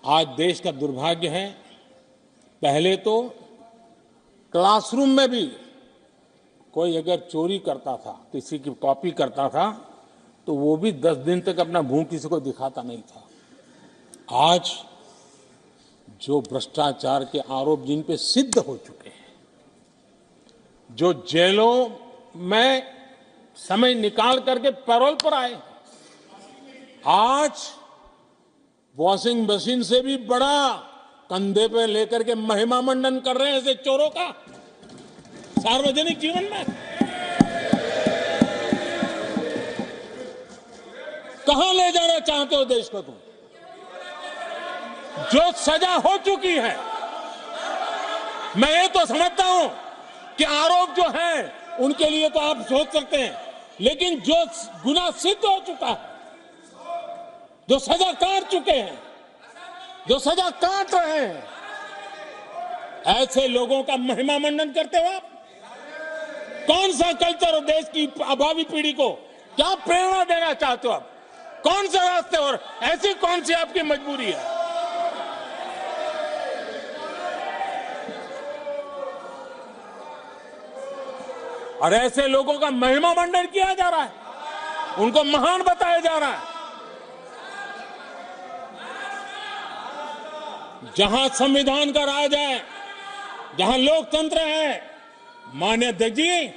आज देश का दुर्भाग्य है, पहले तो क्लासरूम में भी कोई अगर चोरी करता था, किसी की कॉपी करता था, तो वो भी 10 दिन तक अपना मुंह किसी को दिखाता नहीं था। आज जो भ्रष्टाचार के आरोप जिन पे सिद्ध हो चुके हैं, जो जेलों में समय निकाल करके पैरोल पर आए, आज वॉशिंग मशीन से भी बड़ा कंधे पे लेकर के महिमा मंडन कर रहे हैं ऐसे चोरों का सार्वजनिक जीवन में। कहां ले जाना चाहते हो देश को तुम? जो सजा हो चुकी है, मैं ये तो समझता हूं कि आरोप जो है उनके लिए तो आप सोच सकते हैं, लेकिन जो गुनाह सिद्ध हो चुका है, जो सजा काट चुके हैं, जो सजा काट रहे हैं, ऐसे लोगों का महिमा मंडन करते हो आप? कौन सा कल्चर और देश की भावी पीढ़ी को क्या प्रेरणा देना चाहते हो आप? कौन से रास्ते और ऐसी कौन सी आपकी मजबूरी है? और ऐसे लोगों का महिमा मंडन किया जा रहा है, उनको महान बताया जा रहा है। जहां संविधान का राज है, जहां लोकतंत्र है, माननीय अध्यक्ष जी,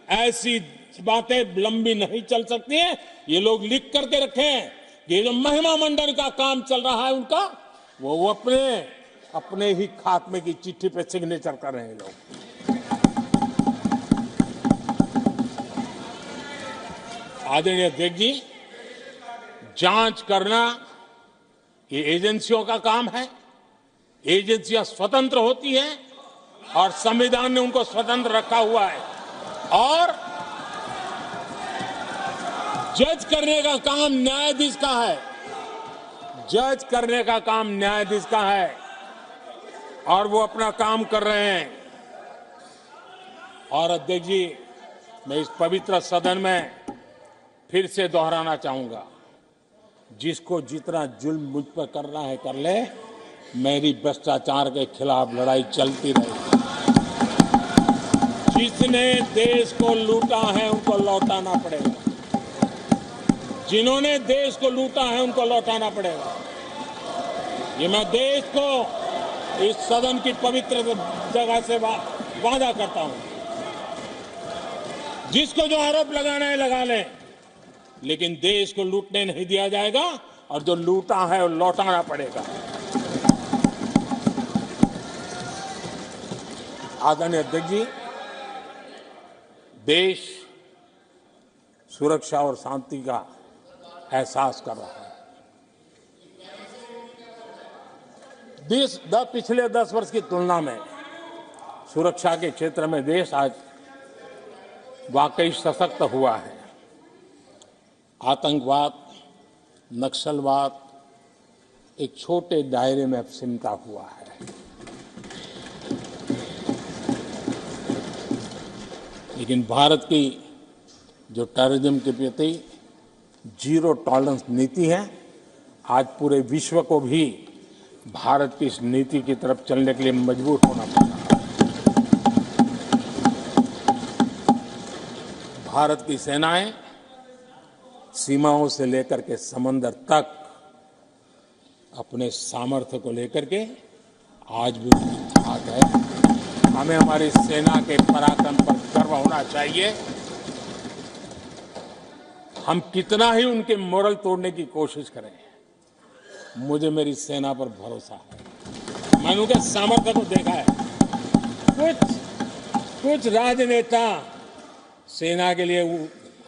ऐसी बातें लंबी नहीं चल सकती हैं। ये लोग लिख करके रखे हैं कि ये जो महिमा मंडन का काम चल रहा है उनका, वो अपने ही खात्मे की चिट्ठी पे सिग्नेचर कर रहे हैं लोग। आदरणीय अध्यक्ष जी, जांच करना ये एजेंसियों का काम है। एजेंसियां स्वतंत्र होती हैं और संविधान ने उनको स्वतंत्र रखा हुआ है, और जज करने का काम न्यायाधीश का है। जज करने का काम न्यायाधीश का है और वो अपना काम कर रहे हैं। और अध्यक्ष जी, मैं इस पवित्र सदन में फिर से दोहराना चाहूंगा, जिसको जितना जुल्म मुझ पर करना है कर ले, मेरी भ्रष्टाचार के खिलाफ लड़ाई चलती रहेगी। जिसने देश को लूटा है उनको लौटाना पड़ेगा, जिन्होंने देश को लूटा है उनको लौटाना पड़ेगा। ये मैं देश को इस सदन की पवित्र जगह से वादा करता हूं। जिसको जो आरोप लगाना है लगा लें, लेकिन देश को लूटने नहीं दिया जाएगा, और जो लूटा है वो लौटाना पड़ेगा। आदरणीय अध्यक्ष जी, देश सुरक्षा और शांति का एहसास कर रहा है। पिछले 10 वर्ष की तुलना में सुरक्षा के क्षेत्र में देश आज वाकई सशक्त हुआ है। आतंकवाद, नक्सलवाद एक छोटे दायरे में अब सिमटा हुआ है। लेकिन भारत की जो टेररिज्म के प्रति जीरो टॉलरेंस नीति है, आज पूरे विश्व को भी भारत की इस नीति की तरफ चलने के लिए मजबूर होना पड़ा। भारत की सेनाएं सीमाओं से लेकर के समंदर तक अपने सामर्थ्य को लेकर के आज भी आग है। हमें हमारी सेना के पराक्रम पर गर्व होना चाहिए। हम कितना ही उनके मोरल तोड़ने की कोशिश करें, मुझे मेरी सेना पर भरोसा है। मैंने उनके सामर्थ्य को देखा है। कुछ राजनेता सेना के लिए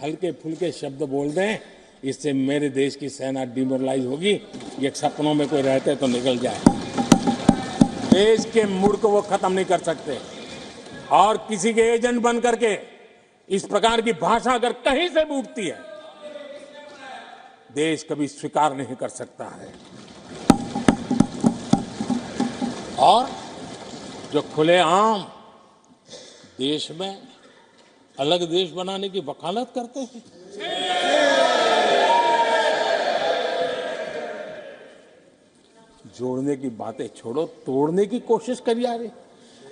हल्के फुल्के शब्द बोल दें, इससे मेरे देश की सेना डिमोरलाइज होगी। ये सपनों में कोई रहते तो निकल जाए। देश के मूड को वो खत्म नहीं कर सकते, और किसी के एजेंट बन करके इस प्रकार की भाषा अगर कहीं से भी उठती है, देश कभी स्वीकार नहीं कर सकता है। और जो खुलेआम देश में अलग देश बनाने की वकालत करते हैं, जोड़ने की बातें छोड़ो, तोड़ने की कोशिश करिए। यार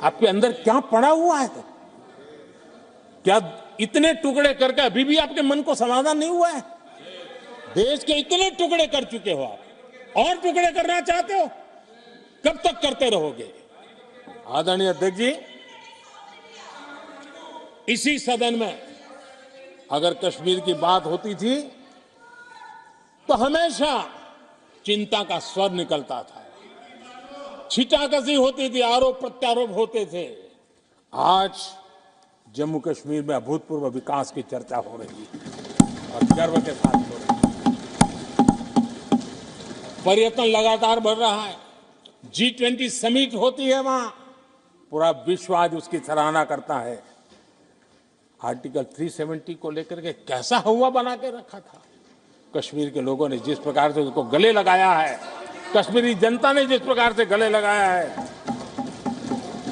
आपके अंदर क्या पड़ा हुआ है? क्या इतने टुकड़े करके अभी भी आपके मन को समाधान नहीं हुआ है? देश के इतने टुकड़े कर चुके हो आप, और टुकड़े करना चाहते हो? कब तक करते रहोगे? आदरणीय अध्यक्ष जी, इसी सदन में अगर कश्मीर की बात होती थी तो हमेशा चिंता का स्वर निकलता था, छिटाकशी होती थी, आरोप प्रत्यारोप होते थे। आज जम्मू कश्मीर में अभूतपूर्व विकास की चर्चा हो रही है और गर्व के साथ हो रही है। पर्यटन लगातार बढ़ रहा है, G20 समिट होती है वहां, पूरा विश्व आज उसकी सराहना करता है। आर्टिकल 370 को लेकर के कैसा हुआ बना के रखा था। कश्मीर के लोगों ने जिस प्रकार से उसको गले लगाया है, कश्मीरी जनता ने जिस प्रकार से गले लगाया है,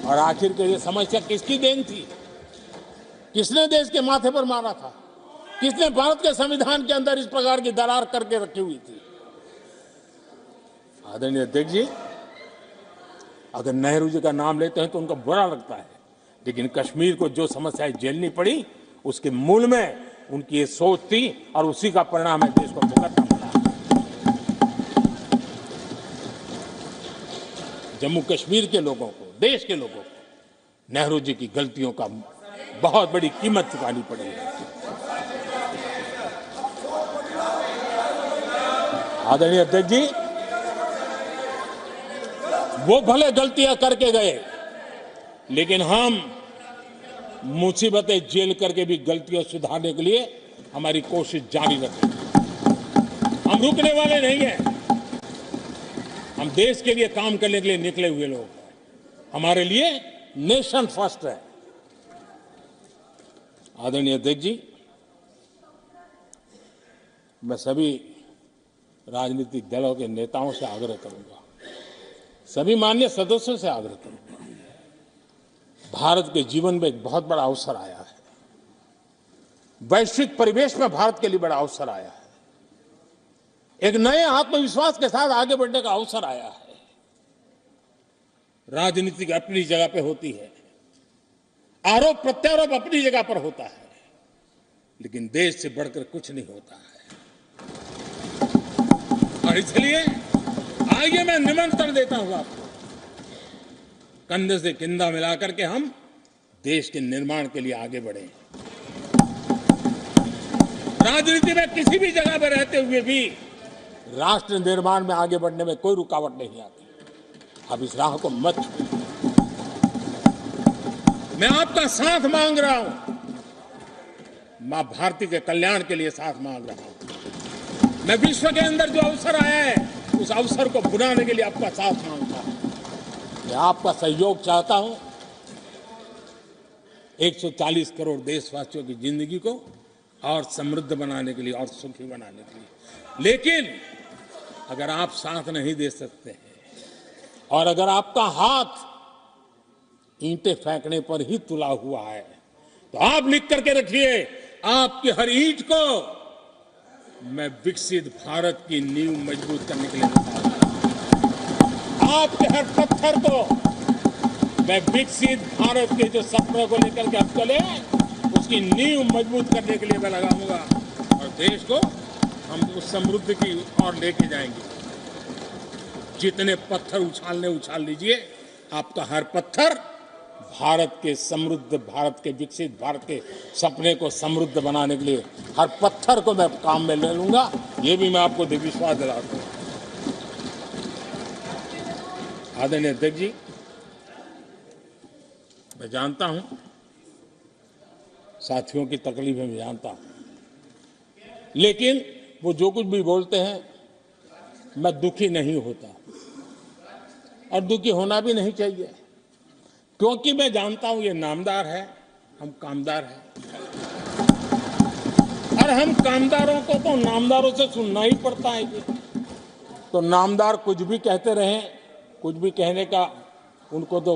और आखिर के ये समस्या किसकी देन थी? किसने देश के माथे पर मारा था? किसने भारत के संविधान के अंदर इस प्रकार की दरार करके रखी हुई थी? आदरणीय अध्यक्ष जी, अगर नेहरू जी का नाम लेते हैं तो उनको बुरा लगता है, लेकिन कश्मीर को जो समस्याएं झेलनी पड़ी उसके मूल में उनकी ये सोच थी और उसी का परिणाम है देश को भुगतना पड़ा। जम्मू कश्मीर के लोगों को, देश के लोगों को नेहरू जी की गलतियों का बहुत बड़ी कीमत चुकानी पड़ी है। आदरणीय अध्यक्ष जी, वो भले गलतियां करके गए, लेकिन हम मुसीबतें झेल करके भी गलतियां सुधारने के लिए हमारी कोशिश जारी रखेंगे। हम रुकने वाले नहीं हैं। हम देश के लिए काम करने के लिए निकले हुए लोग हैं। हमारे लिए नेशन फर्स्ट है। आदरणीय अध्यक्ष जी, मैं सभी राजनीतिक दलों के नेताओं से आग्रह करूंगा, सभी माननीय सदस्यों से आग्रह करूंगा, भारत के जीवन में एक बहुत बड़ा अवसर आया है। वैश्विक परिवेश में भारत के लिए बड़ा अवसर आया है। एक नए आत्मविश्वास के साथ आगे बढ़ने का अवसर आया है। राजनीति अपनी जगह पे होती है, आरोप प्रत्यारोप अपनी जगह पर होता है, लेकिन देश से बढ़कर कुछ नहीं होता है। और इसलिए आइए मैं निमंत्रण देता हूं आपको, कंधे से कंधा मिलाकर के हम देश के निर्माण के लिए आगे बढ़े। राजनीति में किसी भी जगह पर रहते हुए भी राष्ट्र निर्माण में आगे बढ़ने में कोई रुकावट नहीं आती। अब इस राह को मत छोड़िए। मैं आपका साथ मांग रहा हूं, मां भारती के कल्याण के लिए साथ मांग रहा हूं। मैं विश्व के अंदर जो अवसर आया है उस अवसर को बुलाने के लिए आपका साथ मांगता हूं। मैं आपका सहयोग चाहता हूं 140 करोड़ देशवासियों की जिंदगी को और समृद्ध बनाने के लिए और सुखी बनाने के लिए। लेकिन अगर आप साथ नहीं दे सकते हैं और अगर आपका हाथ ईंटें फेंकने पर ही तुला हुआ है, तो आप लिख करके रखिए, आपकी हर ईंट को मैं विकसित भारत की नींव मजबूत करने के लिए लगाऊंगा। आपके हर पत्थर को मैं विकसित भारत के जो सपनों को लेकर के अब चले उसकी नींव मजबूत करने के लिए मैं लगाऊंगा और देश को हम उस समृद्धि की ओर लेके जाएंगे। जितने पत्थर उछाल लीजिए, आपका हर पत्थर भारत के समृद्ध, भारत के विकसित भारत के सपने को समृद्ध बनाने के लिए हर पत्थर को मैं काम में ले लूंगा। ये भी मैं आपको विश्वास दिलाता हूं। आदरणीय अध्यक्ष जी, मैं जानता हूं साथियों की तकलीफें मैं जानता हूं, लेकिन वो जो कुछ भी बोलते हैं मैं दुखी नहीं होता और दुखी होना भी नहीं चाहिए, क्योंकि मैं जानता हूं ये नामदार है, हम कामदार हैं। और हम कामदारों को तो नामदारों से सुनना ही पड़ता है जी। तो नामदार कुछ भी कहते रहें, कुछ भी कहने का उनको तो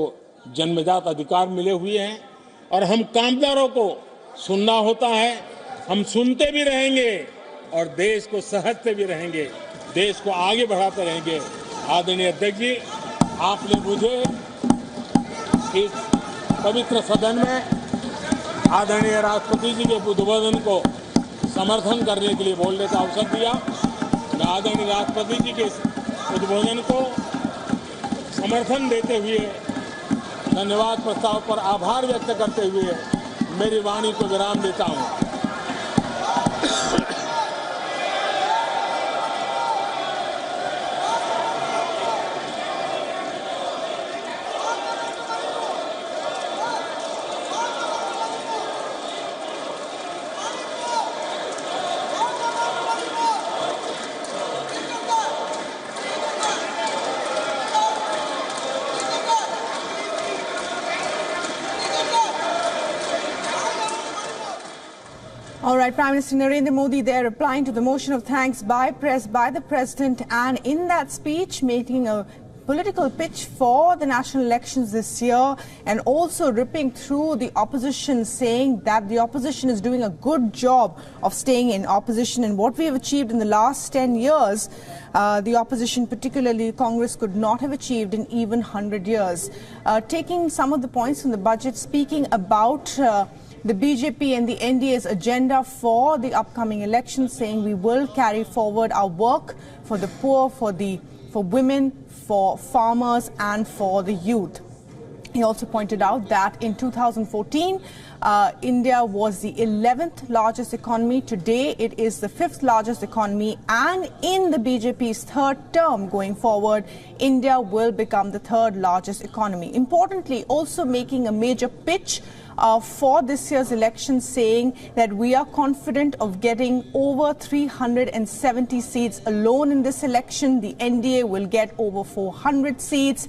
जन्मजात अधिकार मिले हुए हैं, और हम कामदारों को सुनना होता है। हम सुनते भी रहेंगे और देश को सहजते भी रहेंगे, देश को आगे बढ़ाते रहेंगे। आदरणीय अध्यक्ष जी, आपने मुझे इस पवित्र सदन में आदरणीय राष्ट्रपति जी के उद्बोधन को समर्थन करने के लिए बोलने का अवसर दिया। मैं आदरणीय राष्ट्रपति जी के उद्बोधन को समर्थन देते हुए धन्यवाद प्रस्ताव पर आभार व्यक्त करते हुए मेरी वाणी को विराम देता हूं। All right, Prime Minister Narendra Modi there replying to the motion of thanks by the President, and in that speech making a political pitch for the national elections this year, and also ripping through the opposition, saying that the opposition is doing a good job of staying in opposition, and what we have achieved in the last 10 years, the opposition, particularly Congress, could not have achieved in even 100 years. Taking some of the points from the budget, speaking about the BJP and the NDA's agenda for the upcoming elections, saying we will carry forward our work for the poor, for women, for farmers and for the youth. He also pointed out that in 2014, India was the 11th largest economy. Today, it is the 5th largest economy. And in the BJP's third term going forward, India will become the third largest economy. Importantly, also making a major pitch for this year's election, saying that we are confident of getting over 370 seats alone in this election. The NDA will get over 400 seats,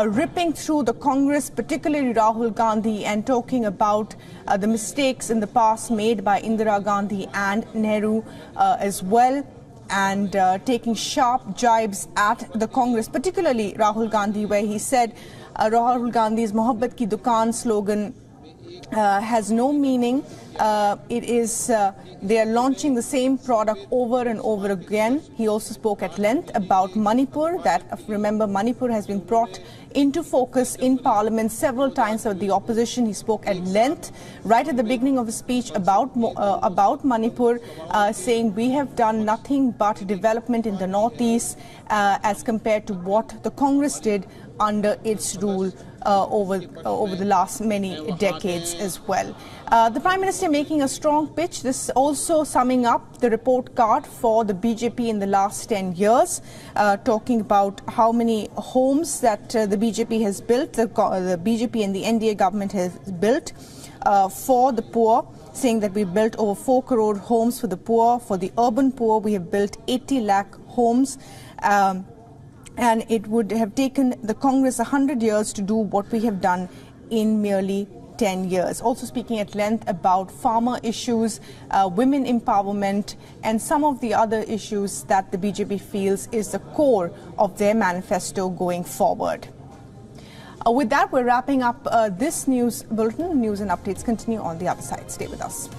ripping through the Congress, particularly Rahul Gandhi, and talking about the mistakes in the past made by Indira Gandhi and Nehru as well, and taking sharp jibes at the Congress, particularly Rahul Gandhi, where he said Rahul Gandhi's Mohabbat Ki Dukaan slogan has no meaning. They are launching the same product over and over again. He also spoke at length about Manipur, that, remember, Manipur has been brought into focus in Parliament several times by the opposition. He spoke at length right at the beginning of his speech about Manipur, saying we have done nothing but development in the northeast as compared to what the Congress did under its rule over the last many decades as well. The Prime Minister making a strong pitch, this also summing up the report card for the BJP in the last 10 years, talking about how many homes that the BJP has built, the BJP and the NDA government has built for the poor, saying that we built over 4 crore homes for the poor. For the urban poor, we have built 80 lakh homes. And it would have taken the Congress 100 years to do what we have done in merely 10 years. Also speaking at length about farmer issues, women empowerment, and some of the other issues that the BJP feels is the core of their manifesto going forward. With that, we're wrapping up this news bulletin. News and updates continue on the other side. Stay with us.